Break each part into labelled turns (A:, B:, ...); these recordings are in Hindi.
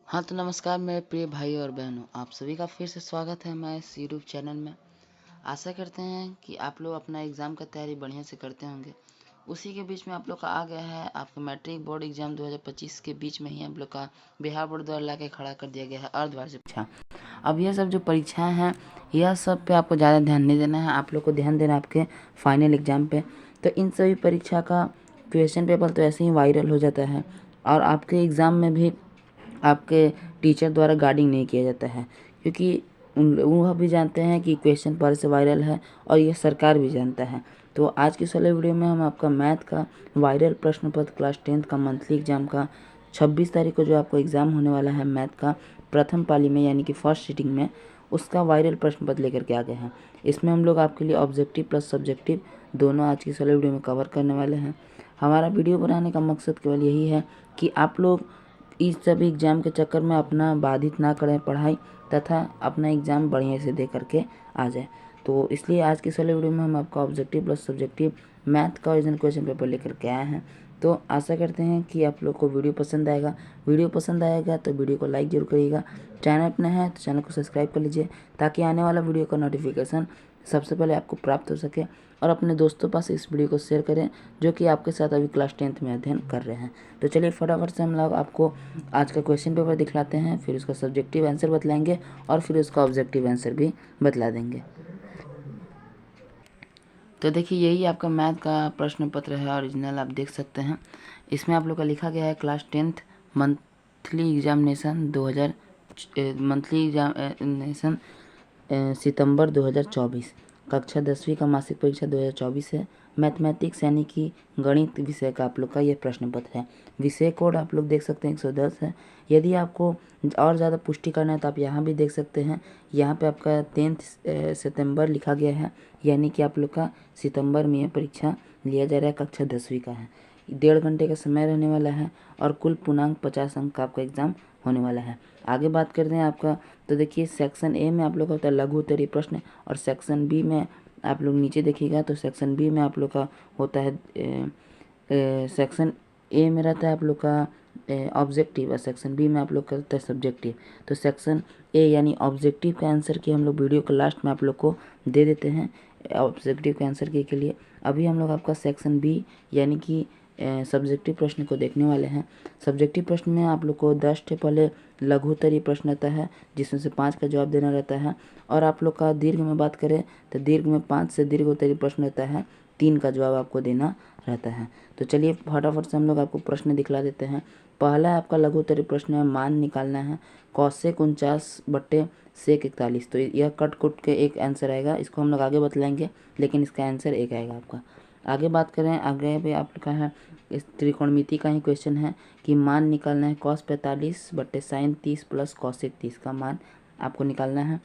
A: हाँ तो नमस्कार मेरे प्रिय भाई और बहनों, आप सभी का फिर से स्वागत है हमारे इस यूट्यूब चैनल में। आशा करते हैं कि आप लोग अपना एग्ज़ाम का तैयारी बढ़िया से करते होंगे। उसी के बीच में आप लोग का आ गया है आपका मैट्रिक बोर्ड एग्ज़ाम 2025 के बीच में ही आप लोग का बिहार बोर्ड द्वारा ला के खड़ा कर दिया गया है अर्धवार्षिक परीक्षा। अब यह सब जो परीक्षाएँ हैं यह सब पे आपको ज़्यादा ध्यान नहीं देना है, आप लोग को ध्यान देना आपके फाइनल एग्ज़ाम पे। तो इन सभी परीक्षा का क्वेश्चन पेपर तो ऐसे ही वायरल हो जाता है और आपके एग्ज़ाम में भी आपके टीचर द्वारा गाइडिंग नहीं किया जाता है, क्योंकि वह भी जानते हैं कि क्वेश्चन पहले से वायरल है और यह सरकार भी जानता है। तो आज की इस वाले वीडियो में हम आपका मैथ का वायरल प्रश्न पत्र क्लास 10th का मंथली एग्जाम का 26 तारीख को जो आपको एग्ज़ाम होने वाला है मैथ का प्रथम पाली में यानी कि फर्स्ट सीटिंग में, उसका वायरल प्रश्न पत्र लेकर के आ गए हैं। इसमें हम लोग आपके लिए ऑब्जेक्टिव प्लस सब्जेक्टिव दोनों आज की इस वाले वीडियो में कवर करने वाले हैं। हमारा वीडियो बनाने का मकसद केवल यही है कि आप लोग इस सभी एग्ज़ाम के चक्कर में अपना बाधित ना करें पढ़ाई, तथा अपना एग्ज़ाम बढ़िया से दे करके आ जाए। तो इसलिए आज की इस वाले वीडियो में हम आपका ऑब्जेक्टिव प्लस सब्जेक्टिव मैथ का ओरिजिनल क्वेश्चन पेपर लेकर के आए हैं। तो आशा करते हैं कि आप लोग को वीडियो पसंद आएगा। वीडियो पसंद आएगा तो वीडियो को लाइक जरूर करिएगा। चैनल अपना है तो चैनल को सब्सक्राइब कर लीजिए ताकि आने वाला वीडियो का नोटिफिकेशन सबसे पहले आपको प्राप्त हो सके, और अपने दोस्तों पास इस वीडियो को शेयर करें जो कि आपके साथ अभी क्लास 10th में अध्ययन कर रहे हैं। तो चलिए फटाफट से हम लोग आपको आज का क्वेश्चन पेपर दिखलाते हैं, फिर उसका सब्जेक्टिव आंसर बतलाएंगे और फिर उसका ऑब्जेक्टिव आंसर भी बतला देंगे। तो देखिए यही आपका मैथ का प्रश्न पत्र है ओरिजिनल, आप देख सकते हैं। इसमें आप लोग का लिखा गया है class 10th monthly examination 2000 monthly examination सितंबर 2024 कक्षा 10वीं का मासिक परीक्षा 2024 है। मैथमेटिक्स यानी कि गणित विषय का आप लोग का ये प्रश्न पत्र है। विषय कोड आप लोग देख सकते हैं 110 है। यदि आपको और ज़्यादा पुष्टि करना है तो आप यहाँ भी देख सकते हैं, यहाँ पे आपका 10 सितंबर लिखा गया है, यानी कि आप लोग का सितंबर में यह परीक्षा लिया जा रहा है, कक्षा 10वीं का है। 1.5 घंटे का समय रहने वाला है और कुल पूर्णांक 50 अंक का आपका एग्ज़ाम होने वाला है। आगे बात करते हैं आपका, तो देखिए सेक्शन ए में आप लोग का होता है लघु उत्तरीय प्रश्न, और सेक्शन बी में आप लोग नीचे देखिएगा तो सेक्शन बी में आप लोग का होता है सेक्शन ए में रहता है आप लोग का ऑब्जेक्टिव और सेक्शन बी में आप लोग का होता है सब्जेक्टिव। तो सेक्शन ए यानी ऑब्जेक्टिव का आंसर की हम लोग वीडियो के लास्ट में आप लोग को दे देते हैं ऑब्जेक्टिव के आंसर के लिए। अभी हम लोग आपका सेक्शन बी यानी कि सब्जेक्टिव प्रश्न को देखने वाले हैं। सब्जेक्टिव प्रश्न में आप लोग को 10 के पहले लघु उत्तरीय प्रश्न रहता है जिसमें से 5 का जवाब देना रहता है, और आप लोग का दीर्घ में बात करें तो दीर्घ में 5 से दीर्घ उत्तरीय प्रश्न रहता है, 3 का जवाब आपको देना रहता है। तो चलिए फटाफट से हम लोग आपको प्रश्न दिखला देते हैं। पहला आपका लघु उत्तरीय प्रश्न है, मान निकालना है कौशिक 49/sec41। तो यह कट कुट के एक आंसर आएगा, इसको हम लोग आगे बतलाएंगे, लेकिन इसका आंसर एक आएगा आपका। आगे बात करें, आगे भी आप लिखा है इस त्रिकोणमिति का ही क्वेश्चन है कि मान निकालना है cos 45/sin 30 प्लस cosec 30 का मान आपको निकालना है।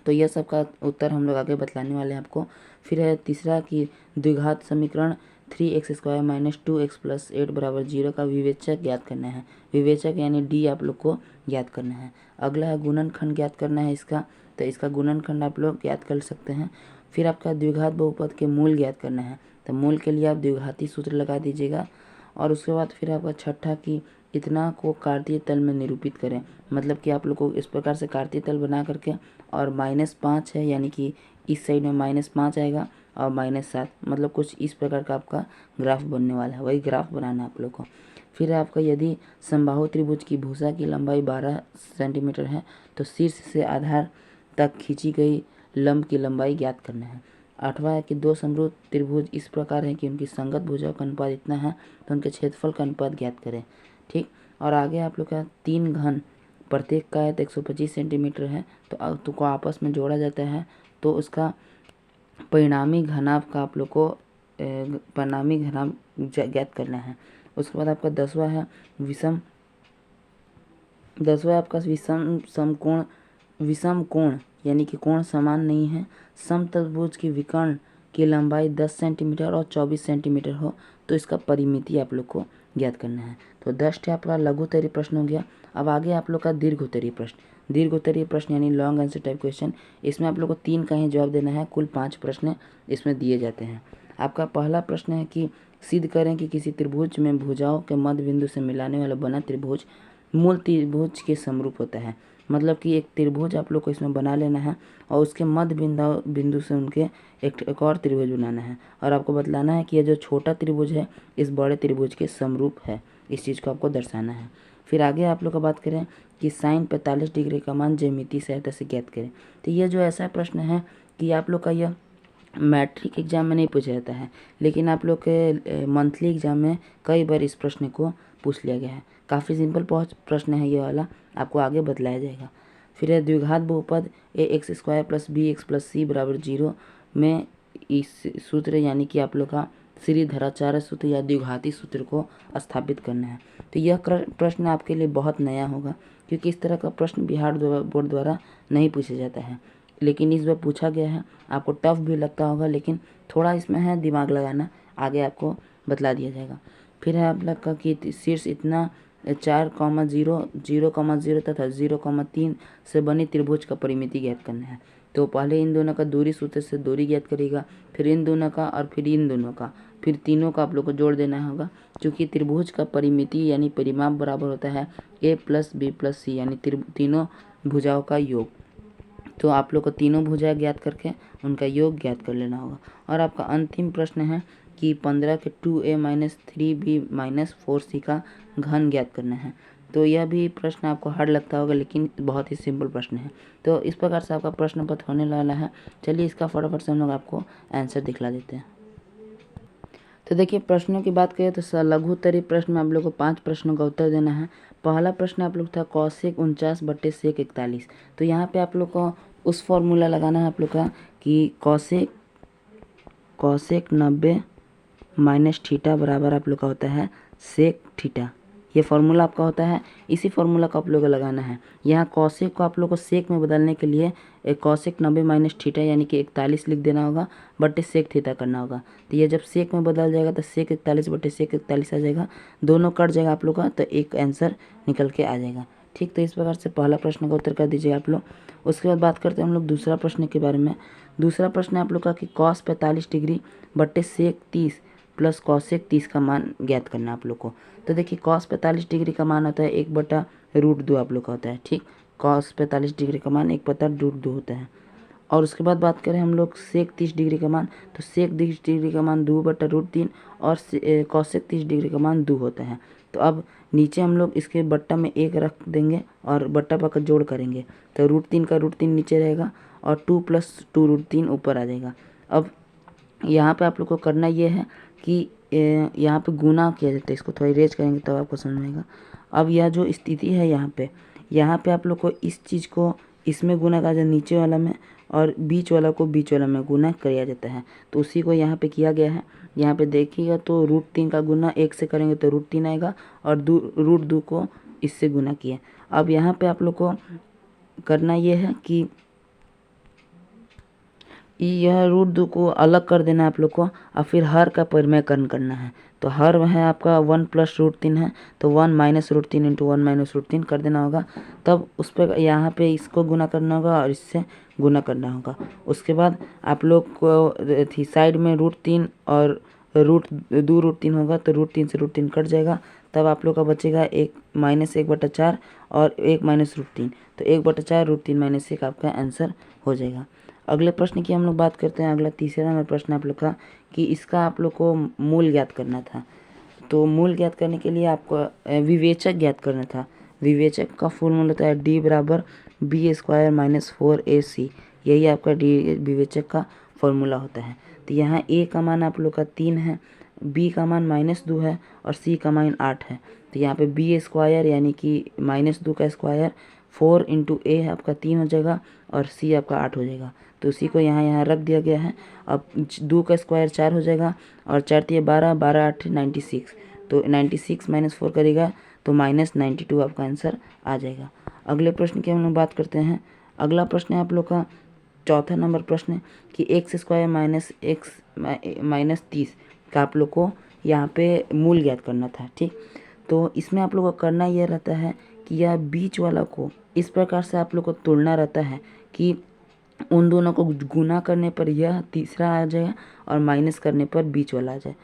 A: तो यह सब का उत्तर हम लोग आगे बतलाने वाले हैं आपको। फिर है तीसरा कि द्विघात समीकरण 3x² - 2x + 8 = 0 का विवेचक ज्ञात करना है। विवेचक यानी डी आप लोग को ज्ञात करना है। अगला है गुणनखंड ज्ञात करना है इसका, तो इसका गुणनखंड आप लोग ज्ञात कर सकते हैं। फिर आपका द्विघात बहुपद के मूल ज्ञात करना है, तो मूल के लिए आप द्विघाती सूत्र लगा दीजिएगा। और उसके बाद फिर आपका छठा कि इतना को कार्तीय तल में निरूपित करें, मतलब कि आप लोग को इस प्रकार से कार्तीय तल बना करके, और -5 है यानी कि इस साइड में -5 आएगा और -7, मतलब कुछ इस प्रकार का आपका ग्राफ बनने वाला है, वही ग्राफ बनाना है आप लोग को। फिर आपका यदि समबाहु त्रिभुज की भुजा की लंबाई 12 सेंटीमीटर है तो शीर्ष से आधार तक खींची गई लंब की लंबाई ज्ञात करना है। आठवां है कि दो समरूप त्रिभुज इस प्रकार है कि उनकी संगत भुजाओं का अनुपात इतना है तो उनके क्षेत्रफल का अनुपात ज्ञात करें। ठीक, और आगे आप लोग का 3 घन प्रत्येक का है तो 125 सेंटीमीटर है, तो को आपस में जोड़ा जाता है तो उसका परिणामी घनाभ का आप लोग को परिणामी घनाभ ज्ञात करना है। उसके बाद आपका 10वां है आपका विषम कोण यानी कि कोण समान नहीं है, समचतुर्भुज की विकर्ण की लंबाई 10 सेंटीमीटर और 24 सेंटीमीटर हो तो इसका परिमिति आप लोग को ज्ञात करना है। तो 10 आपका लघु उत्तरीय प्रश्न हो गया। अब आगे आप लोग का दीर्घ उत्तरीय प्रश्न। दीर्घ उत्तरीय प्रश्न यानी लॉन्ग आंसर टाइप क्वेश्चन, इसमें आप लोग को 3 का ही जवाब देना है। कुल 5 प्रश्न इसमें दिए जाते हैं। आपका पहला प्रश्न है कि सिद्ध करें कि किसी त्रिभुज में भुजाओं के मध्य बिंदु से मिलाने वाला बना त्रिभुज मूल त्रिभुज के समरूप होता है। मतलब कि एक त्रिभुज आप लोग को इसमें बना लेना है और उसके मध्य बिंदु से उनके एक और त्रिभुज बनाना है और आपको बतलाना है कि यह जो छोटा त्रिभुज है इस बड़े त्रिभुज के समरूप है। इस चीज़ को आपको दर्शाना है। फिर आगे आप लोग का बात करें कि साइन 45 डिग्री का मान ज्यामितीय सहायता से ज्ञात करें। तो यह जो ऐसा प्रश्न है कि आप लोग का यह मैट्रिक एग्जाम में नहीं पूछा जाता है, लेकिन आप लोग के मंथली एग्जाम में कई बार इस प्रश्न को पूछ लिया गया है। काफ़ी सिंपल प्रश्न है ये वाला, आपको आगे बतलाया जाएगा। फिर है द्विघात बहुपद ax² + bx + c = 0 में इस सूत्र यानी कि आप लोग का श्रीधराचार्य सूत्र या द्विघाती सूत्र को स्थापित करना है। तो यह प्रश्न आपके लिए बहुत नया होगा, क्योंकि इस तरह का प्रश्न बिहार बोर्ड द्वारा नहीं पूछा जाता है, लेकिन इस बार पूछा गया है। आपको टफ भी लगता होगा, लेकिन थोड़ा इसमें है दिमाग लगाना, आगे आपको बतला दिया जाएगा। फिर है आप लोग का कि शीर्ष इतना 4,0, 0,0 तथा 0,3 से बनी त्रिभुज का परिमिति ज्ञात करना है। तो पहले इन दोनों का दूरी सूत्र से दूरी ज्ञात करेगा, फिर इन दोनों का और फिर इन दोनों का, फिर तीनों का आप लोग को जोड़ देना होगा। क्योंकि त्रिभुज का परिमिति यानी परिमाप बराबर होता है a + b + c यानी तीनों भुजाओं का योग। तो आप लोग को तीनों भुजा ज्ञात करके उनका योग ज्ञात कर लेना होगा। और आपका अंतिम प्रश्न है कि 15 के 2a - 3b - 4c का घन ज्ञात करना है। तो यह भी प्रश्न आपको हार्ड लगता होगा, लेकिन बहुत ही सिंपल प्रश्न है। तो इस प्रकार से आपका प्रश्न पत्र होने वाला है। चलिए इसका फटाफट से हम लोग आपको आंसर दिखला देते हैं। तो देखिए प्रश्नों की बात करें तो लघुत्तरीय प्रश्न में आप लोग को 5 प्रश्नों का उत्तर देना है। पहला प्रश्न आप लोग था cosec 49/sec 41। तो यहाँ पे आप लोग को उस फॉर्मूला लगाना है आप लोग का कि cosec 90 - थीटा बराबर आप लोग का होता है sec थीटा। ये फार्मूला आपका होता है, इसी फार्मूला को आप लोग को लगाना है। यहाँ cosec को आप लोग को sec में बदलने के लिए cosec 90 - थीटा यानी कि 41 लिख देना होगा बटे sec थीटा करना होगा। तो ये जब sec में बदल जाएगा तो sec 41 बटे sec 41 आ जाएगा, दोनों कट जाएगा आप लोग का, तो एक आंसर निकल के आ जाएगा। ठीक, तो इस प्रकार से पहला प्रश्न का उत्तर कर दीजिए आप लोग। उसके बाद बात करते हैं हम लोग दूसरा प्रश्न के बारे में। दूसरा प्रश्न है आप लोग का कि cos 45 डिग्री बटे sec 30 + cosec 30 का मान ज्ञात करना आप लोग को। तो देखिए cos 45 डिग्री का मान होता है 1/√2 आप लोग का होता है। ठीक, cos 45 डिग्री का मान 1/√2 होता है। और उसके बाद बात करें हम लोग sec 30 डिग्री का मान, तो sec 30 डिग्री का मान 2/√3 और cosec 30 डिग्री का मान 2 होता है। तो अब नीचे हम लोग इसके बट्टा में 1 रख देंगे और बट्टा पाकर जोड़ करेंगे, तो √3 का √3 नीचे रहेगा और 2 + 2√3 ऊपर आ जाएगा। अब यहाँ पे आप लोग को करना ये है कि यहाँ पे गुना किया जाता है, इसको थोड़ा इरेज करेंगे तब आपको समझ में आएगा। अब यह जो स्थिति है यहाँ पे आप लोग को इस चीज़ को इसमें गुना करा जाए नीचे वाला में, और बीच वाला को बीच वाला में गुना किया जाता है। तो उसी को यहाँ पे किया गया है। यहाँ पे देखिएगा तो √3 का गुना 1 से करेंगे तो √3 आएगा और √2 को इससे गुना किया। अब यहाँ पे आप लोग को करना ये है कि यह √2 को अलग कर देना है आप लोग को, और फिर हर का परिमेयकरण करना है। तो हर है आपका 1 + √3 है, तो 1 - √3 × 1 - √3 कर देना होगा। तब उस पर यहाँ पे इसको गुना करना होगा और इससे गुना करना होगा। उसके बाद आप लोग को साइड में √3 और 2√3 होगा, तो √3 से √3 कट जाएगा। तब आप लोग का बचेगा 1 - 1/4 और 1 - √3, तो 1/4 √3 - 1 आपका आंसर हो जाएगा। अगले प्रश्न की हम लोग बात करते हैं। अगला तीसरा नंबर प्रश्न आप लोग का कि इसका आप लोग को मूल ज्ञात करना था। तो मूल ज्ञात करने के लिए आपको विवेचक ज्ञात करना था। विवेचक का फॉर्मूला होता है d = b² - 4ac। यही आपका विवेचक का फॉर्मूला होता है। तो यहाँ a का मान आप लोग का 3 है, b का मान -2 है और c का मान 8 है। तो यहाँ पे b² यानी कि -2 का स्क्वायर 4 × a आपका 3 हो जाएगा और c आपका 8 हो जाएगा। तो उसी को यहाँ रख दिया गया है। अब 2 का स्क्वायर 4 हो जाएगा और 4 × 12, 12 × 8 96। तो 96 - 4 करेगा तो -92 आपका आंसर आ जाएगा। अगले प्रश्न की हम लोग बात करते हैं। अगला प्रश्न है आप लोग का चौथा नंबर प्रश्न कि x² - x - 30 का आप लोग को यहाँ पे मूल ज्ञात करना था। ठीक, तो इसमें आप लोग को करना यह रहता है कि यह बीच वाला को इस प्रकार से आप लोग को तोड़ना रहता है कि उन दोनों को गुना करने पर यह तीसरा आ जाए और माइनस करने पर बीच वाला आ जाए।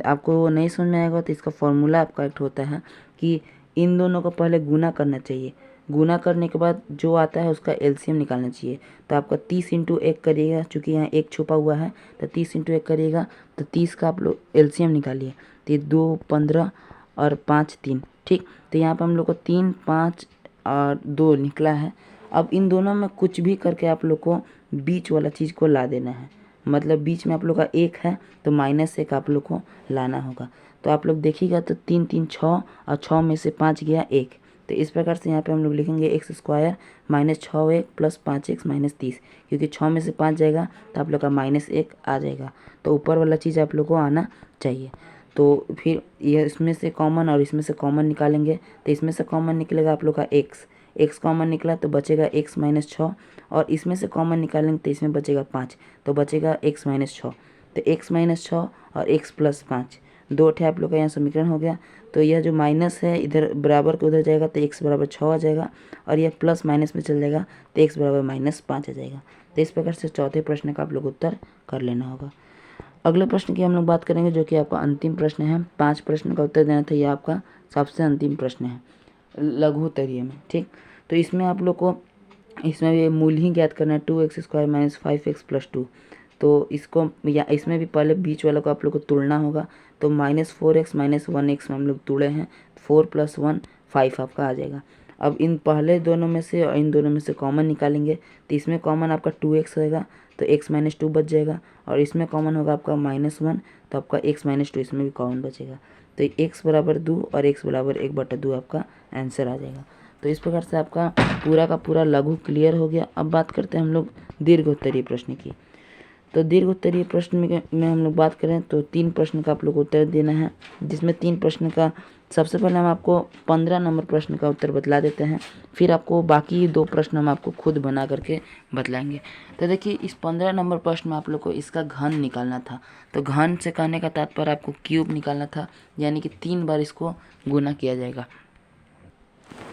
A: आपको वो नहीं समझ में आएगा तो इसका फॉर्मूला आपका एक होता है कि इन दोनों को पहले गुना करना चाहिए। गुना करने के बाद जो आता है उसका एलसीएम निकालना चाहिए। तो आपका 30 इंटू 1 करिएगा, चूँकि यहाँ 1 छुपा हुआ है तो 30 इंटू 1 करिएगा तो 30 का आप लोग एलसीएम निकालिए। तो ये 2 15 और 5 3, ठीक। तो यहाँ पर हम लोग को 3 5 और 2 निकला है। अब इन दोनों में कुछ भी करके आप लोग को बीच वाला चीज़ को ला देना है। मतलब बीच में आप लोग का 1 है तो -1 आप लोग को लाना होगा। तो आप लोग देखिएगा तो 3 3 6 और 6 में से 5 गया 1। तो इस प्रकार से यहाँ पे हम लोग लिखेंगे x² -6x प्लस 5x -30, क्योंकि 6 में से 5 जाएगा तो आप लोग का -1 आ जाएगा। तो ऊपर वाला चीज़ आप लोग को आना चाहिए। तो फिर यह इसमें से कॉमन और इसमें से कॉमन निकालेंगे। तो इसमें से कॉमन निकलेगा आप लोग का x कॉमन निकला तो बचेगा x -6, और इसमें से कॉमन निकालेंगे तो इसमें बचेगा 5, तो बचेगा x -6। तो x -6 और x + 5 दो ठे आप लोग का यहाँ समीकरण हो गया। तो यह जो माइनस है इधर बराबर के उधर जाएगा तो x = 6 आ जाएगा, और यह प्लस माइनस में चल जाएगा तो x = -5 आ जाएगा। तो इस प्रकार से चौथे प्रश्न का आप लोग उत्तर कर लेना होगा। अगले प्रश्न की हम लोग बात करेंगे, जो कि आपका अंतिम प्रश्न है। 5 प्रश्न का उत्तर देना था, ये आपका सबसे अंतिम प्रश्न है लघु उत्तरीय में, ठीक। तो इसमें आप लोग को इसमें भी मूल ही ज्ञात करना है, 2x² - 5x + 2। तो इसको या इसमें भी पहले बीच वाला को आप लोग को तोड़ना होगा। तो -4x - 1x में हम लोग तोड़े हैं, 4 + 1 5 आपका आ जाएगा। अब इन पहले दोनों में से और इन दोनों में से कॉमन निकालेंगे। तो इसमें कॉमन आपका 2x होएगा तो x - 2 बच जाएगा, और इसमें कॉमन होगा आपका -1 तो आपका x - 2 इसमें भी कॉमन बचेगा। तो x = 2 और x = 1/2 आपका आंसर आ जाएगा। तो इस प्रकार से आपका पूरा का पूरा लघु क्लियर हो गया। अब बात करते हैं हम लोग दीर्घ उत्तरीय प्रश्न की। तो दीर्घ उत्तरीय प्रश्न में हम लोग बात करें तो 3 प्रश्न का आप लोग को उत्तर देना है, जिसमें 3 प्रश्न का सबसे पहले हम आपको 15 नंबर प्रश्न का उत्तर बतला देते हैं, फिर आपको बाकी 2 प्रश्न हम आपको खुद बना करके बतलाएंगे। तो देखिए, इस 15 नंबर प्रश्न में आप लोग को इसका घन निकालना था। तो घन से कहने का तात्पर्य आपको क्यूब निकालना था, यानी कि 3 बार इसको गुना किया जाएगा।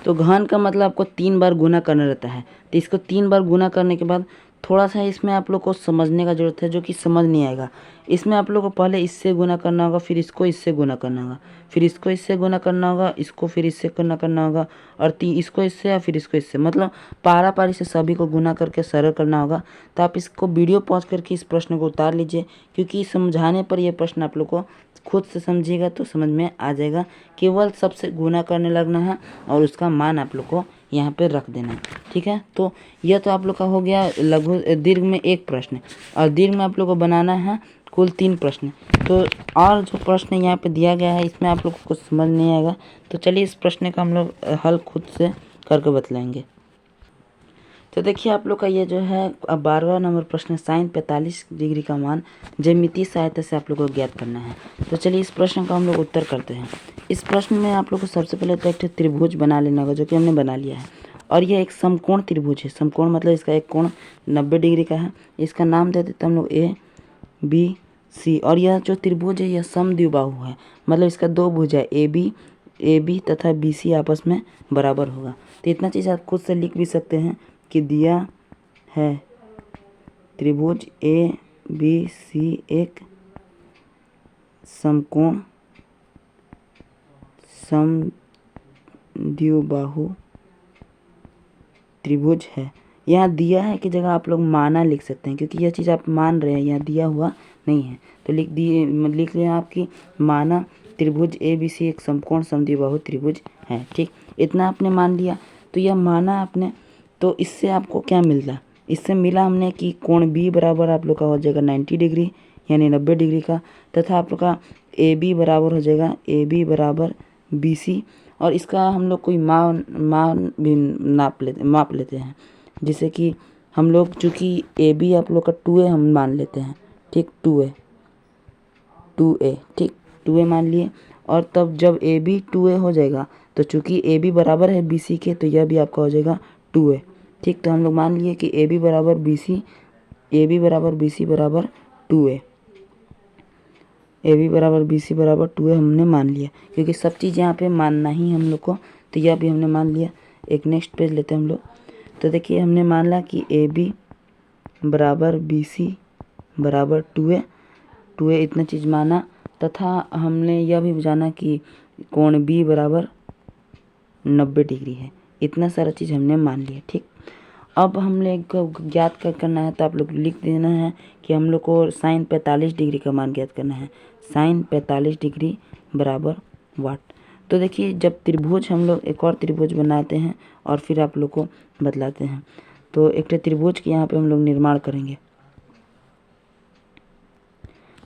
A: तो घन का मतलब आपको 3 बार गुना करना रहता है। तो इसको 3 बार गुना करने के बाद थोड़ा सा इसमें आप लोग को समझने का ज़रूरत है, जो कि समझ नहीं आएगा। इसमें आप लोग को पहले इससे गुना करना होगा, फिर इसको इससे गुना करना होगा, फिर इसको इससे गुना करना होगा, इसको फिर इससे करना होगा, और इसको इससे या फिर इसको इससे, मतलब पारा पारी से सभी को गुना करके सरल करना होगा। तो आप इसको वीडियो पॉज करके इस प्रश्न को उतार लीजिए, क्योंकि समझाने पर यह प्रश्न आप लोग को खुद से समझिएगा तो समझ में आ जाएगा। केवल सबसे गुना करने लगना है और उसका मान आप लोग को यहाँ पे रख देना है, ठीक है। तो यह तो आप लोग का हो गया लघु दीर्घ में 1 प्रश्न, और दीर्घ में आप लोग को बनाना है कुल 3 प्रश्न। तो और जो प्रश्न यहाँ पे दिया गया है इसमें आप लोग को कुछ समझ नहीं आएगा, तो चलिए इस प्रश्न का हम लोग हल खुद से करके बतलाएंगे। तो देखिए, आप लोग का ये जो है 12वां नंबर प्रश्न, sin 45 डिग्री का मान ज्यामितीय सहायता से आप लोग को ज्ञात करना है। तो चलिए इस प्रश्न का हम लोग उत्तर करते हैं। इस प्रश्न में आप लोग को सबसे पहले तो एक त्रिभुज बना लेना होगा, जो कि हमने बना लिया है। और यह एक समकोण त्रिभुज है। समकोण मतलब इसका एक कोण 90 डिग्री का है। इसका नाम दे देते हम लोग ABC। और यह जो त्रिभुज है यह समद्विबाहु है, मतलब इसका 2 भुजा AB तथा BC आपस में बराबर होगा। तो इतना चीज़ आप खुद से लिख भी सकते हैं कि दिया है त्रिभुज ABC एक समकोण समद्विबाहु त्रिभुज है। यहाँ दिया है की जगह आप लोग माना लिख सकते हैं, क्योंकि यह चीज़ आप मान रहे हैं, यहाँ दिया हुआ नहीं है। तो लिख लिया आपकी माना त्रिभुज ABC एक समकोण समद्विबाहु त्रिभुज है, ठीक। इतना आपने मान लिया। तो यह माना आपने, तो इससे आपको क्या मिलता? इससे मिला हमने कि कोण B बराबर आप लोग का हो जाएगा 90 डिग्री, यानी 90 डिग्री का, तथा आप लोग का AB बराबर हो जाएगा AB बराबर BC। और इसका हम लोग कोई मान भी माप लेते हैं, जैसे कि हम लोग चूँकि AB आप लोग का 2A हम मान लेते हैं, ठीक। 2A ठीक, 2A मान लिए। और तब जब AB 2A हो जाएगा तो चूँकि AB बराबर है BC के, तो यह भी आपका हो जाएगा 2A, ठीक। तो हम लोग मान लिए कि AB बराबर BC बराबर 2A, AB बराबर BC बराबर 2A हमने मान लिया, क्योंकि सब चीज़ यहाँ पे मानना ही हम लोग को, तो यह भी हमने मान लिया। एक नेक्स्ट पेज लेते हैं हम लोग। तो देखिए, हमने मान लिया कि AB बराबर BC बराबर 2A इतना चीज़ माना, तथा हमने यह भी जाना कि कोण B बराबर 90 डिग्री है। इतना सारा चीज़ हमने मान लिया। ठीक, अब हम लोग को ज्ञात करना है, तो आप लोग लिख देना है कि हम लोग को साइन 45 डिग्री का मान ज्ञात करना है। साइन 45 डिग्री बराबर वाट। तो देखिए, जब त्रिभुज हम लोग एक और त्रिभुज बनाते हैं और फिर आप लोग को बतलाते हैं, तो एक त्रिभुज के यहाँ पे हम लोग निर्माण करेंगे।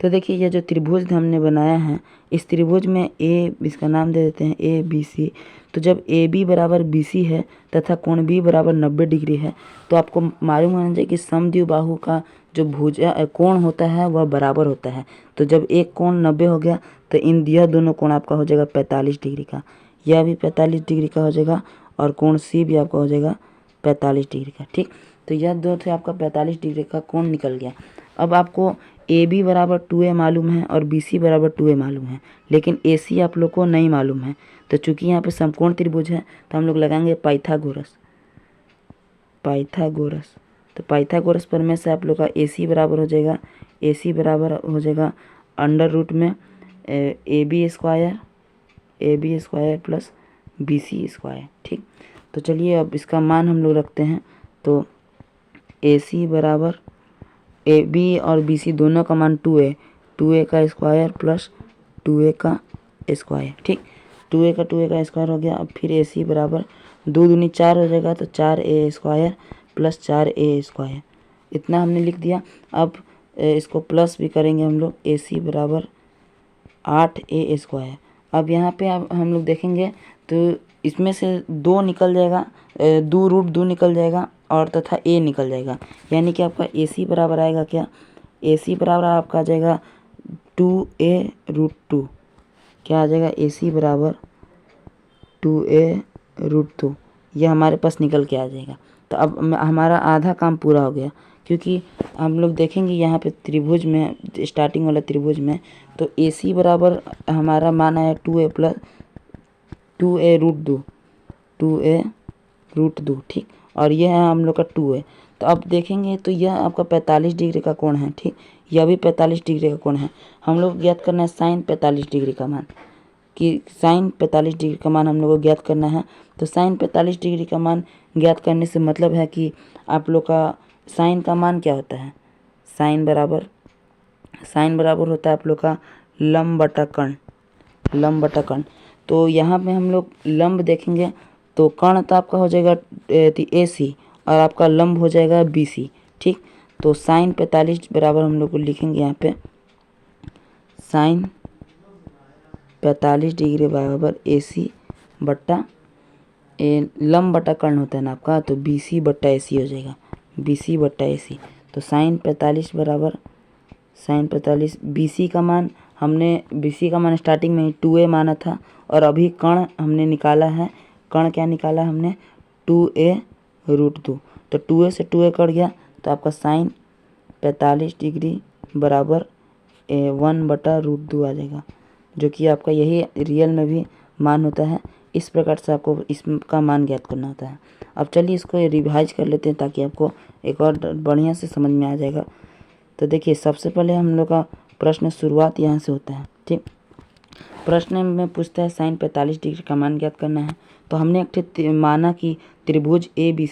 A: तो देखिए, यह जो त्रिभुज हमने बनाया है, इस त्रिभुज में इसका नाम दे देते हैं ए बी सी। तो जब ए बी बराबर बी सी है तथा कोण बी बराबर 90 डिग्री है, तो आपको मालूम होना चाहिए कि समद्विबाहु का जो कोण होता है वह बराबर होता है। तो जब एक कोण 90 हो गया, तो यह दोनों कोण आपका हो जाएगा 45 डिग्री का, यह भी 45 डिग्री का हो जाएगा, और कोण सी भी आपका हो जाएगा 45 डिग्री का। ठीक, तो यह दो थे आपका 45 डिग्री का कोण निकल गया। अब आपको ए बी बराबर 2a मालूम है और बी सी बराबर 2a मालूम है, लेकिन ए सी आप लोग को नहीं मालूम है। तो चूंकि यहाँ पे समकोण त्रिभुज है, तो हम लोग लगाएंगे पाइथागोरस। तो पाइथागोरस प्रमेय से आप लोग का ए सी बराबर हो जाएगा अंडर रूट में A B square plus B C square. ठीक, तो चलिए अब इसका मान हम लोग रखते हैं। तो ए सी बराबर ए बी और बी सी दोनों का मान 2a का स्क्वायर प्लस 2a का स्क्वायर। ठीक, 2a का स्क्वायर हो गया। अब फिर ए सी बराबर 2 दूनी 4 हो जाएगा, तो 4a square plus 4a square, इतना हमने लिख दिया। अब इसको प्लस भी करेंगे हम लोग, ए सी बराबर 8a स्क्वायर। अब यहाँ पे अब हम लोग देखेंगे तो इसमें से 2 निकल जाएगा, 2√2 निकल जाएगा और तथा a निकल जाएगा, यानी कि आपका ए सी बराबर आएगा क्या, ए सी बराबर आपका आ जाएगा 2a√2। क्या आ जाएगा, ए सी बराबर 2a√2, यह हमारे पास निकल के आ जाएगा। तो अब हमारा आधा काम पूरा हो गया, क्योंकि हम लोग देखेंगे यहाँ पे त्रिभुज में, स्टार्टिंग वाला त्रिभुज में, तो ए सी बराबर हमारा मान आया 2a प्लस 2a√2। ठीक, और यह है हम लोग का 2a। तो अब देखेंगे तो यह आपका 45 डिग्री का कोण है। ठीक, यह भी 45 डिग्री का कोण है। हम लोग ज्ञात करना है साइन 45 डिग्री का मान, कि साइन 45 डिग्री का मान हम लोग को ज्ञात करना है। तो साइन 45 डिग्री का मान ज्ञात करने से मतलब है कि आप लोग का साइन का मान क्या होता है, साइन बराबर होता है आप लोग का लंब बटा कर्ण। तो यहाँ पे हम लोग लंब देखेंगे, तो कर्ण तो आपका हो जाएगा ए सी और आपका लंब हो जाएगा बी सी। ठीक, तो साइन 45 बराबर हम लोग को लिखेंगे यहाँ पे साइन 45 डिग्री बराबर ए सी बट्टा लंब बटा कर्ण होता है ना आपका, तो बी सी बट्टा ए सी हो जाएगा, बी सी बट्टा ए सी। तो साइन 45 बराबर बी सी का मान स्टार्टिंग में 2a माना था, और अभी कर्ण हमने निकाला है। कर्ण क्या निकाला हमने, 2a√2। तो 2a से 2a कट गया, तो आपका साइन 45 डिग्री बराबर 1/√2 आ जाएगा, जो कि आपका यही रियल में भी मान होता है। इस प्रकार से आपको इसका मान ज्ञात करना होता है। अब चलिए इसको रिवाइज कर लेते हैं, ताकि आपको एक और बढ़िया से समझ में आ जाएगा। तो देखिए, सबसे पहले हम लोग का प्रश्न शुरुआत यहाँ से होता है। ठीक, प्रश्न में पूछता है साइन 45 डिग्री का मान ज्ञात करना है। तो हमने एक माना कि त्रिभुज ए बी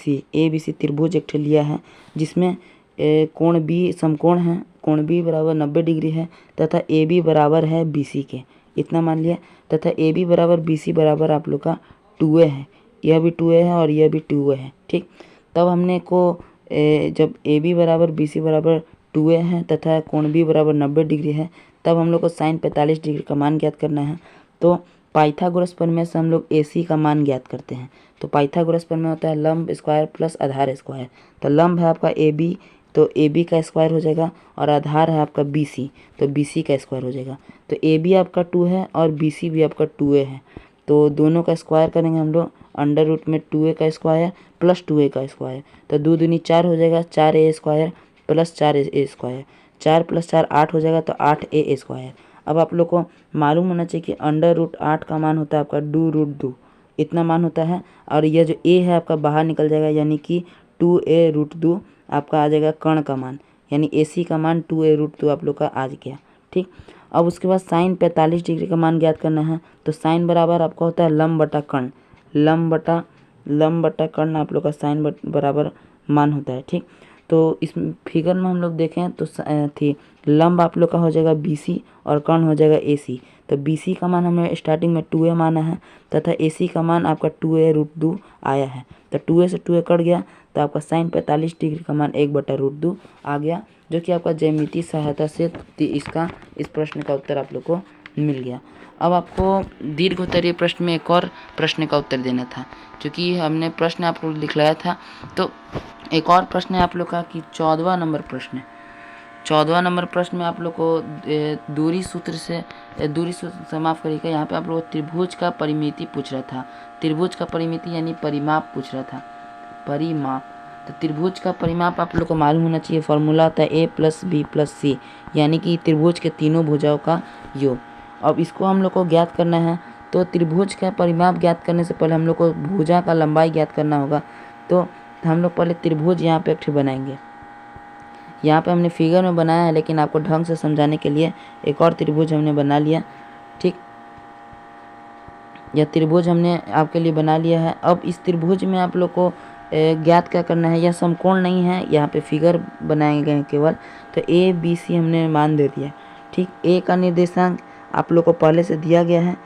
A: सी त्रिभुज एक लिया है, जिसमें कोण बी समकोण है, कोण बी बराबर 90 डिग्री है, तथा ए बी बराबर है बी सी के, इतना मान लिया। तथा ए बी बराबर बी सी बराबर आप लोग का 2a है, यह भी 2a है और यह भी 2a है। ठीक, तब हमने को जब ए बी बराबर बी सी बराबर 2a है तथा कोण बी बराबर 90 डिग्री है, तब हम लोग को साइन 45 डिग्री का मान ज्ञात करना है। तो पाइथागोरस प्रमेय से हम लोग ए सी का मान ज्ञात करते हैं। तो पाइथागोरस प्रमेय होता है लंब स्क्वायर प्लस आधार स्क्वायर। तो लंब है आपका ए बी, तो ए बी का स्क्वायर हो जाएगा, और आधार है आपका बी सी, तो बी सी का स्क्वायर हो जाएगा। तो ए बी आपका 2 है और बी सी भी आपका 2a है, तो दोनों का स्क्वायर करेंगे हम लोग, अंडर रूट में 2a का स्क्वायर प्लस 2a का स्क्वायर। तो 2 दूनी 4 हो जाएगा, 4a square plus 4a square, 4 + 4 8 हो जाएगा, तो 8a स्क्वायर। अब आप लोग को मालूम होना चाहिए कि अंडर रूट 8 का मान होता है आपका 2√2, इतना मान होता है। और यह जो a है आपका बाहर निकल जाएगा, यानी कि 2a√2 आपका आ जाएगा कर्ण का मान, यानी ए सी का मान 2a√2 आप लोग का आ गया। ठीक, अब उसके बाद साइन 45 डिग्री का मान ज्ञात करना है। तो साइन बराबर आपका होता है लंब बटा कर्ण। लंब बटा कर्ण आप लोग का साइन बराबर मान होता है। ठीक, तो इस फिगर में हम लोग देखें तो थी लंब आप लोग का हो जाएगा BC और कर्ण हो जाएगा AC। तो BC का मान हमें स्टार्टिंग में 2a माना है तथा AC का मान आपका 2a√2 आया है। तो 2a से 2a कट गया तो आपका साइन 45 डिग्री का मान 1/√2 आ गया, जो कि आपका ज्यामितीय सहायता से इस प्रश्न का उत्तर आप लोग को मिल गया। अब आपको दीर्घ उत्तरीय प्रश्न में एक और प्रश्न का उत्तर देना था, क्योंकि हमने प्रश्न आप लोग लिखलाया था। तो एक और प्रश्न है आप लोग का कि 14वां नंबर प्रश्न है। 14वां नंबर प्रश्न में आप लोग को दूरी सूत्र से माफ करिएगा, यहाँ पे आप लोग त्रिभुज का परिमिति पूछ रहा था। त्रिभुज का परिमिति यानी परिमाप पूछ रहा था, परिमाप। तो त्रिभुज का परिमाप आप लोग को मालूम होना चाहिए, फॉर्मूला होता है A + B + C, यानी कि त्रिभुज के तीनों भुजाओं का योग। अब इसको हम लोग को ज्ञात करना है, तो त्रिभुज का परिमाप ज्ञात करने से पहले हम लोग को भुजा का लंबाई ज्ञात करना होगा। तो हम लोग पहले त्रिभुज यहाँ पे एक बनाएंगे। यहाँ पे हमने फिगर में बनाया है, लेकिन आपको ढंग से समझाने के लिए एक और त्रिभुज हमने बना लिया। ठीक, यह त्रिभुज हमने आपके लिए बना लिया है। अब इस त्रिभुज में आप लोग को ज्ञात क्या करना है, यह समकोण नहीं है, यहाँ पे फिगर बनाए गए हैं केवल। तो ABC हमने मान दे दिया। ठीक, A का निर्देशांक आप लोग को पहले से दिया गया है।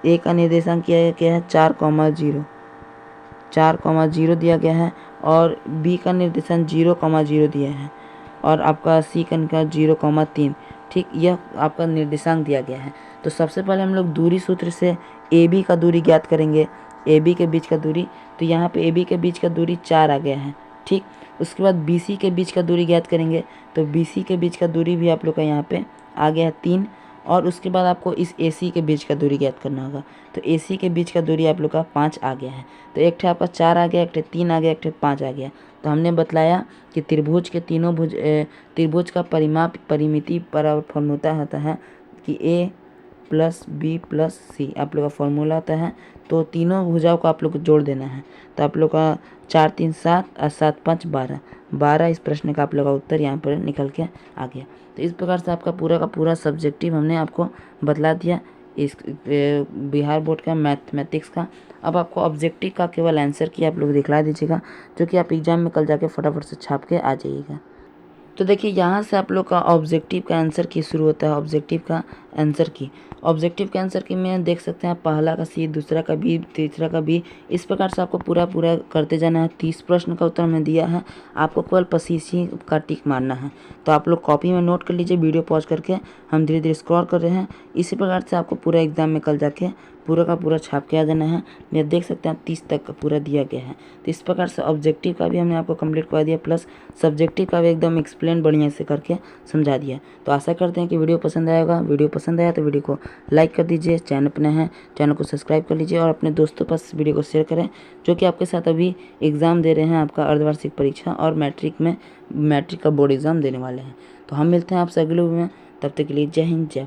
A: A का निर्देशांक क्या है 4,0 दिया गया है, और B का निर्देशांक 0,0 दिया है, और आपका C का 0,3। ठीक, यह आपका निर्देशांक दिया गया है। तो सबसे पहले हम लोग दूरी सूत्र से AB का दूरी ज्ञात करेंगे, AB के बीच का दूरी। तो यहाँ पे AB के बीच का दूरी 4 आ गया है। ठीक, उसके बाद BC के बीच का दूरी ज्ञात करेंगे, तो BC के बीच का दूरी भी आप लोग का यहाँ पे आ गया है 3। और उसके बाद आपको इस AC के बीच का दूरी ज्ञात करना होगा। तो AC के बीच का दूरी आप लोग का 5 आ गया है। तो एक ठे आपका 4 आ गया, एक ठे 3 आ गया, एक ठे 5 आ गया। तो हमने बतलाया कि त्रिभुज के तीनों त्रिभुज का परिमिति पर फॉर्मूला होता है कि A + B + C आप लोग का फॉर्मूला होता है। तो तीनों भुजाओं को आप लोग को जोड़ देना है। तो आप लोग का 4 3 7 और 7 5 12 इस प्रश्न का आप लोग का उत्तर यहाँ पर निकल के आ गया। तो इस प्रकार से आपका पूरा का पूरा सब्जेक्टिव हमने आपको बतला दिया इस बिहार बोर्ड का मैथमेटिक्स का। अब आपको ऑब्जेक्टिव का केवल आंसर की आप लोग दिखला दीजिएगा, जो कि आप एग्जाम में कल जाके फटाफट से छाप के आ जाइएगा। तो देखिए, यहाँ से आप लोग का ऑब्जेक्टिव का आंसर की शुरू होता है। ऑब्जेक्टिव का आंसर की में देख सकते हैं, पहला का C, दूसरा का B, तीसरा का B। इस प्रकार से आपको पूरा करते जाना है। 30 प्रश्न का उत्तर हमने दिया है, आपको केवल 25 ही का टिक मारना है। तो आप लोग कॉपी में नोट कर लीजिए, वीडियो पॉज करके। हम धीरे धीरे स्क्रॉल कर रहे हैं। इसी प्रकार से आपको पूरा एग्जाम में कल जाके पूरा का पूरा छाप के आ जाना है। ये देख सकते हैं 30 तक का पूरा दिया गया है। तो इस प्रकार से ऑब्जेक्टिव का भी हमने आपको कंप्लीट करवा दिया, प्लस सब्जेक्टिव का भी एकदम एक्सप्लेन बढ़िया से करके समझा दिया। तो आशा करते हैं कि वीडियो पसंद आएगा। वीडियो पसंद आया तो वीडियो को लाइक कर दीजिए, चैनल पर नए हैं चैनल को सब्सक्राइब कर लीजिए, और अपने दोस्तों पास वीडियो को शेयर करें, जो कि आपके साथ अभी एग्ज़ाम दे रहे हैं, आपका अर्धवार्षिक परीक्षा और मैट्रिक का बोर्ड एग्ज़ाम देने वाले हैं। तो हम मिलते हैं आपसे अगले वीडियो में, तब तक के लिए जय हिंद जय।